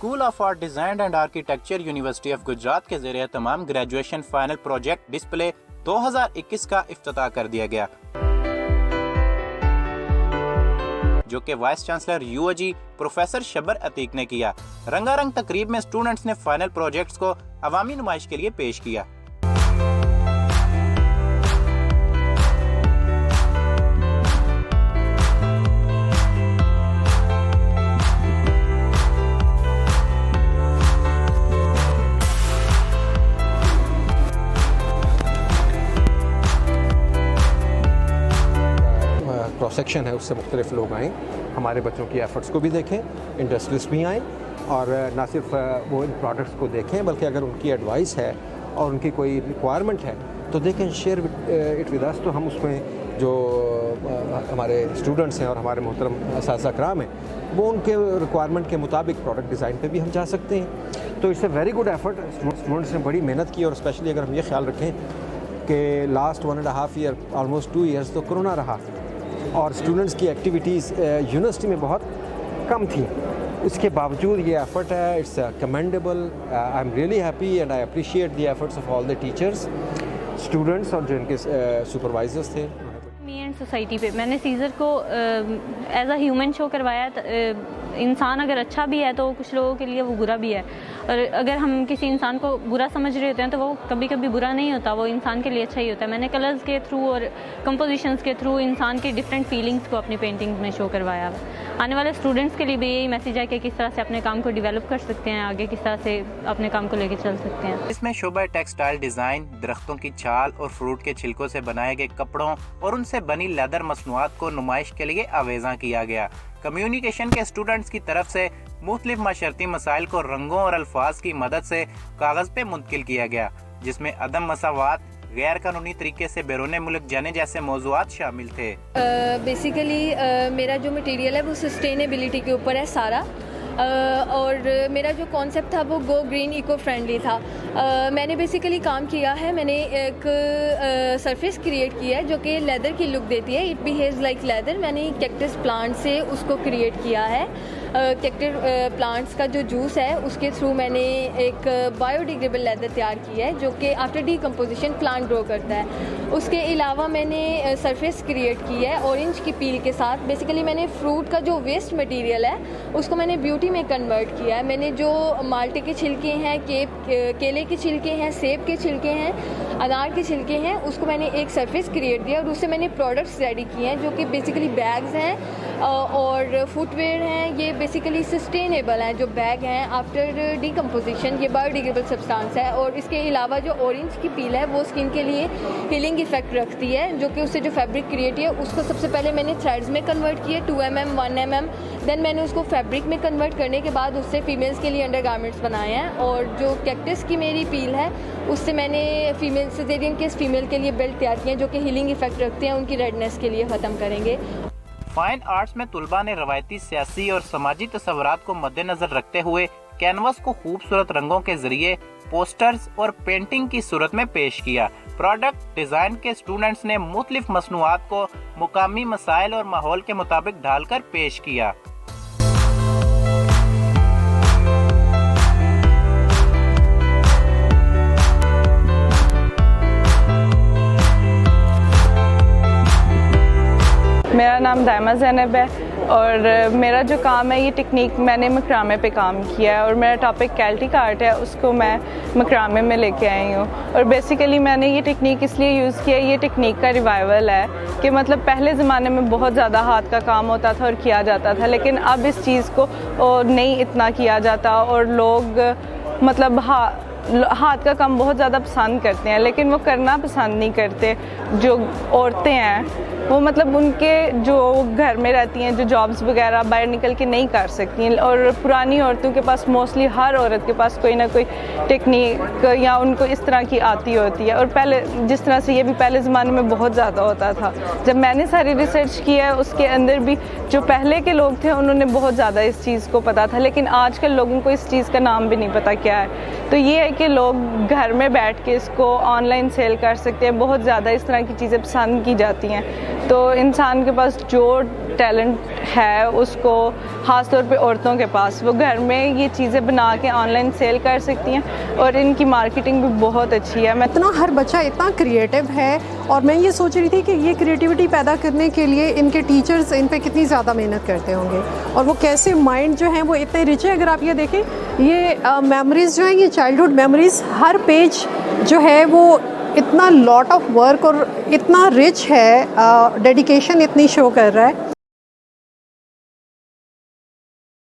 School of art design and architecture university of Gujarat के ज़रिए तमाम ग्रेजुएशन फाइनल प्रोजेक्ट डिस्प्ले 2021 का इफ्तिताह कर दिया गया, जो कि vice chancellor UOG professor Shabbar Atiq ने किया। रंगारंग तकरीब में स्टूडेंट्स ने फाइनल प्रोजेक्ट्स को अवामी नुमाइश के लिए पेश किया। क्रॉस सेक्शन है, उससे मुख्तलिफ लोग आएँ, हमारे बच्चों की एफ़र्ट्स को भी देखें, इंडस्ट्रियलिस्ट भी आएँ और ना सिर्फ वो इन प्रोडक्ट्स को देखें बल्कि अगर उनकी एडवाइस है और उनकी कोई रिक्वायरमेंट है तो they can share it with us. तो हम उसमें जो हमारे स्टूडेंट्स हैं और हमारे मोहतरम असातिज़ा कराम हैं वो उनके रिक्वायरमेंट के मुताबिक प्रोडक्ट डिज़ाइन पे भी हम जा सकते हैं। तो it's a very good effort, students ने बड़ी मेहनत की और स्पेशली अगर हम ये ख्याल रखें कि लास्ट 1.5 ईयर ऑलमोस्ट 2 ईयर्स तो कोरोना रहा और स्टूडेंट्स की एक्टिविटीज़ यूनिवर्सिटी में बहुत कम थी। इसके बावजूद ये एफ़र्ट है, it's commendable. I am really happy and I appreciate the efforts of all the teachers, students और जो इनके सुपरवाइजर्स थे। मी एंड सोसाइटी पे मैंने सीज़र को एज अ ह्यूमन शो करवाया। इंसान अगर अच्छा भी है तो कुछ लोगों के लिए वो बुरा भी है, और अगर हम किसी इंसान को बुरा समझ रहे होते हैं तो वो कभी कभी बुरा नहीं होता, वो इंसान के लिए अच्छा ही होता है। मैंने कलर्स के थ्रू और कंपोजिशंस के थ्रू इंसान के डिफरेंट फीलिंग्स को अपनी पेंटिंग में शो करवाया। आने वाले स्टूडेंट्स के लिए भी यही मैसेज है कि किस तरह से अपने काम को डेवलप कर सकते हैं, आगे किस तरह से अपने काम को लेकर चल सकते हैं। इसमें शोबा टेक्सटाइल डिज़ाइन, दरख्तों की छाल और फ्रूट के छिलकों से बनाए गए कपड़ों और उनसे बनी लेदर मसनूआत को नुमाइश के लिए आवेज़ा किया गया। कम्युनिकेशन के स्टूडेंट्स की तरफ से मुख्तलिफ माशरती मसाइल को रंगों और अल्फाज की मदद से कागज़ पे मुंतकिल किया गया, जिसमें अदम मसावात, गैर कानूनी तरीके से बैरून मुल्क जाने जैसे मौज़ूआत शामिल थे। बेसिकली मेरा जो मटेरियल है वो सस्टेनेबिलिटी के ऊपर है सारा, और मेरा जो कॉन्सेप्ट था वो गो ग्रीन इको फ्रेंडली था। मैंने बेसिकली काम किया है, मैंने एक सरफेस क्रिएट किया है जो कि लेदर की लुक देती है, इट बिहेव्स लाइक लेदर। मैंने कैक्टस प्लांट से उसको क्रिएट किया है। कैक्टस प्लांट्स का जो जूस है उसके थ्रू मैंने एक बायोडिग्रेडेबल लेदर तैयार किया है जो कि आफ्टर डीकम्पोजिशन प्लांट ग्रो करता है। उसके अलावा मैंने सरफेस क्रिएट की है ऑरेंज की पील के साथ। बेसिकली मैंने फ्रूट का जो वेस्ट मटेरियल है उसको मैंने ब्यूटी में कन्वर्ट किया है। मैंने जो माल्टे के छिलके हैं, केले के छिलके हैं, सेब के छिलके हैं, अनार के छिलके हैं, उसको मैंने एक सरफेस क्रिएट दिया और उससे मैंने प्रोडक्ट्स रेडी किए हैं जो कि बेसिकली बैग्स हैं और फुटवेयर हैं। ये बेसिकली सस्टेनेबल हैं जो बैग हैं आफ्टर डीकम्पोजिशन, ये बायोडिग्रेडेबल सब्सटेंस है। और इसके अलावा जो ऑरेंज की पील है वो स्किन के लिए हीलिंग इफेक्ट रखती है, जो कि उससे जो फैब्रिक क्रिएट है उसको सबसे पहले मैंने थ्रेड्स में कन्वर्ट किया 2 mm 1 mm, देन मैंने उसको फैब्रिक में कन्वर्ट करने के बाद उससे फीमेल्स के लिए अंडरगारमेंट्स बनाए हैं। और जो कैक्टस की मेरी पील है उससे मैंने फीमेल सिजेरियन केस फीमेल के लिए बेल्ट तैयार किए हैं जो कि हीलिंग इफेक्ट रखते हैं, उनकी रेडनेस के लिए ख़त्म करेंगे। फाइन आर्ट्स में तुलबा ने रवायती सियासी और समाजी तस्वुरात को मद्देनजर रखते हुए कैनवस को खूबसूरत रंगों के जरिए पोस्टर्स और पेंटिंग की सूरत में पेश किया। प्रोडक्ट डिज़ाइन के स्टूडेंट्स ने मुख्तलिफ मसनूआत को मुकामी मसाइल और माहौल के मुताबिक ढालकर पेश किया। मेरा नाम दायमा ज़ैनब है और मेरा जो काम है ये टेक्निक मैंने मकरामे पे काम किया है और मेरा टॉपिक केल्टिक आर्ट है, उसको मैं मकरामे में लेके आई हूँ। और बेसिकली मैंने ये टेक्निक इसलिए यूज़ किया, ये टेक्निक का रिवाइवल है कि मतलब पहले ज़माने में बहुत ज़्यादा हाथ का काम होता था और किया जाता था, लेकिन अब इस चीज़ को नहीं इतना किया जाता और लोग मतलब हाथ का काम बहुत ज़्यादा पसंद करते हैं, लेकिन वो करना पसंद नहीं करते। जो औरतें हैं वो मतलब उनके जो घर में रहती हैं, जो जॉब्स वगैरह बाहर निकल के नहीं कर सकती हैं, और पुरानी औरतों के पास मोस्टली हर औरत के पास कोई ना कोई टेक्निक या उनको इस तरह की आती होती है। और पहले जिस तरह से ये भी पहले ज़माने में बहुत ज़्यादा होता था। जब मैंने सारी रिसर्च किया है उसके अंदर भी जो पहले के लोग थे उन्होंने बहुत ज़्यादा इस चीज़ को पता था, लेकिन आजकल लोगों को इस चीज़ का नाम भी नहीं पता क्या है। तो ये है कि लोग घर में बैठ के इसको ऑनलाइन सेल कर सकते हैं, बहुत ज़्यादा इस तरह की चीज़ें पसंद की जाती हैं। तो इंसान के पास जो टैलेंट है उसको, ख़ास तौर पे औरतों के पास, वो घर में ये चीज़ें बना के ऑनलाइन सेल कर सकती हैं और इनकी मार्केटिंग भी बहुत अच्छी है। इतना हर बच्चा इतना क्रिएटिव है और मैं ये सोच रही थी कि ये क्रिएटिविटी पैदा करने के लिए इनके टीचर्स इन पे कितनी ज़्यादा मेहनत करते होंगे और वो कैसे माइंड जो है वो इतने रिच है। अगर आप ये देखें, ये मेमोरीज़ जो हैं, ये चाइल्डहुड मेमोरीज़, हर पेज जो है वो इतना लॉट ऑफ वर्क और इतना रिच है, डेडिकेशन इतनी शो कर रहा है।